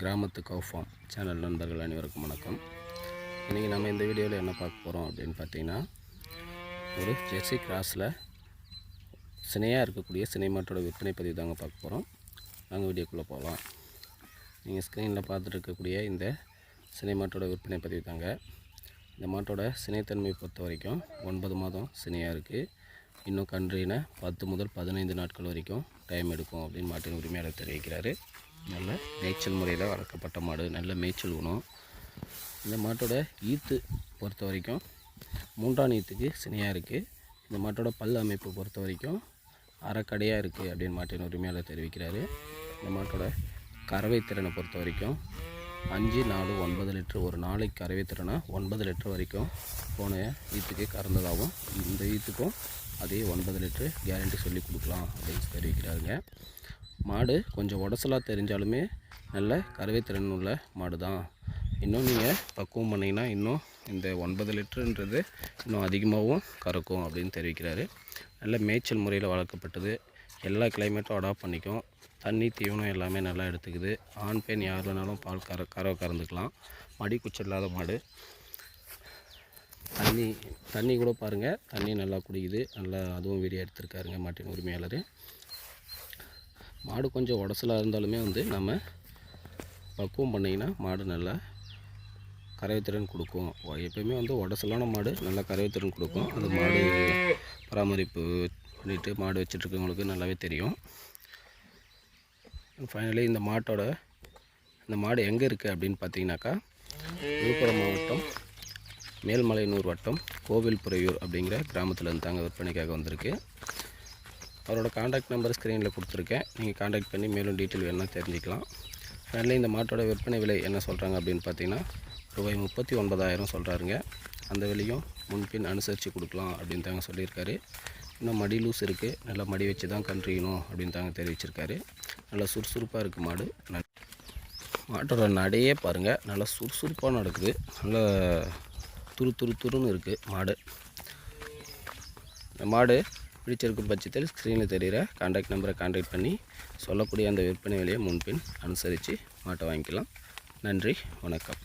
கிராமத்து கவு form channel நண்பர்கள் அனைவருக்கும் வணக்கம். இன்றைக்கி நம்ம இந்த வீடியோவில் என்ன பார்க்க போகிறோம் அப்படின்னு பார்த்தீங்கன்னா, ஒரு ஜெர்சி கிராஸில் சினையாக இருக்கக்கூடிய சினை மாட்டோட விற்பனை பதிவு தாங்க பார்க்க போகிறோம். நாங்கள் வீடியோக்குள்ளே போகலாம். நீங்கள் ஸ்க்ரீனில் பார்த்துட்டு இருக்கக்கூடிய இந்த சினை மாட்டோட விற்பனை பதிவு தாங்க. இந்த மாட்டோட சினைத்தன்மை பொறுத்த வரைக்கும் 9 மாதம் சினையாக இருக்குது. இன்னும் கன்றின 10 முதல் 15 நாட்கள் வரைக்கும் டைம் எடுக்கும் அப்படின்னு மாட்டின் உரிமையாளர் தெரிவிக்கிறாரு. நல்ல மேய்ச்சல் முறையில் வளர்க்கப்பட்ட மாடு, நல்ல மேய்ச்சல் குணம். இந்த மாட்டோட ஈத்து பொறுத்த வரைக்கும் 3ஆம் ஈத்துக்கு சினையாக இருக்குது. இந்த மாட்டோட பல் அமைப்பு பொறுத்த வரைக்கும் அரைக்கடையாக இருக்குது அப்படின்னு மாட்டின் உரிமையாளர் தெரிவிக்கிறாரு. இந்த மாட்டோட கறவை திறனை பொறுத்த வரைக்கும் 5, 4, 9 லிட்டர் ஒரு நாளைக்கு கறவை திறனா 9 லிட்டர் வரைக்கும் போன ஈத்துக்கு கறந்ததாகவும் இந்த ஈத்துக்கும் அதே 9 லிட்டரு கேரண்டி சொல்லி கொடுக்கலாம் அப்படின்னு தெரிவிக்கிறாருங்க. மாடு கொஞ்சம் உடசலாக தெரிஞ்சாலுமே நல்ல கறவை திறன் உள்ள மாடு தான். இன்னும் நீங்கள் பக்குவம் பண்ணிங்கன்னா இன்னும் இந்த 9 லிட்டருன்றது இன்னும் அதிகமாகவும் கறக்கும் அப்படின்னு தெரிவிக்கிறாரு. நல்ல மேய்ச்சல் முறையில் வளர்க்கப்பட்டது. எல்லா கிளைமேட்டும் அடாப்ட் பண்ணிக்கும். தண்ணி தீவனம் எல்லாமே நல்லா எடுத்துக்குது. ஆண் பெண் யார் வேணாலும் பால் கறவை கறந்துக்கலாம். மடி குச்சல் இல்லாத மாடு. தண்ணி கூட பாருங்கள், தண்ணி நல்லா குடிக்குது. நல்லா அதுவும் வீடியோ எடுத்துருக்காருங்க மாட்டின் உரிமையாளர். மாடு கொஞ்சம் உடசலாக இருந்தாலுமே நம்ம பக்குவம் பண்ணிங்கன்னா மாடு நல்லா கறவைத்திறன் கொடுக்கும். எப்போயுமே உடசலான மாடு நல்லா கறவைத்திறன் கொடுக்கும். அந்த மாடு பராமரிப்பு பண்ணிவிட்டு மாடு வச்சுட்ருக்கவங்களுக்கு நல்லாவே தெரியும். ஃபைனலி இந்த மாடு எங்கே இருக்குது அப்படின்னு பார்த்தீங்கன்னாக்கா, விழுப்புரம் மாவட்டம் மேல்மலையனூர் வட்டம் கோவில்புறையூர் அப்படிங்கிற கிராமத்தில் இருந்து தாங்க விற்பனைக்காக வந்திருக்கு. அவரோட காண்டாக்ட் நம்பர் ஸ்க்ரீனில் கொடுத்துருக்கேன். நீங்கள் காண்டாக்ட் பண்ணி மேலும் டீட்டெயில் வேணும்னா தெரிஞ்சுக்கலாம். ஃபைனலி இந்த மாட்டோட விற்பனை விலை என்ன சொல்கிறாங்க அப்படின்னு பார்த்தீங்கன்னா, ரூபாய் 39,000 சொல்கிறாருங்க. அந்த விலையும் முன்பின் அனுசரித்து கொடுக்கலாம் அப்படின்னு தாங்க சொல்லியிருக்காரு. இன்னும் மடி லூஸ் இருக்குது. நல்லா மடி வச்சு தான் கன்றிக்கணும் அப்படின்னு தாங்க தெரிவிச்சிருக்காரு. நல்லா சுறுசுறுப்பாக இருக்குது மாடு. மாட்டோட நடையே பாருங்கள், நல்லா சுறுசுறுப்பாக நடக்குது. நல்லா துருன்னு இருக்குது மாடு. இந்த மாடு பிடிச்சிருக்கும் பட்சத்தில் ஸ்க்ரீனில் தெரிகிற காண்டாக்ட் நம்பரை காண்டாக்ட் பண்ணி சொல்லக்கூடிய அந்த விற்பனை விலையை முன்பின் அனுசரித்து மாட்டை வாங்கிக்கலாம். நன்றி, வணக்கம்.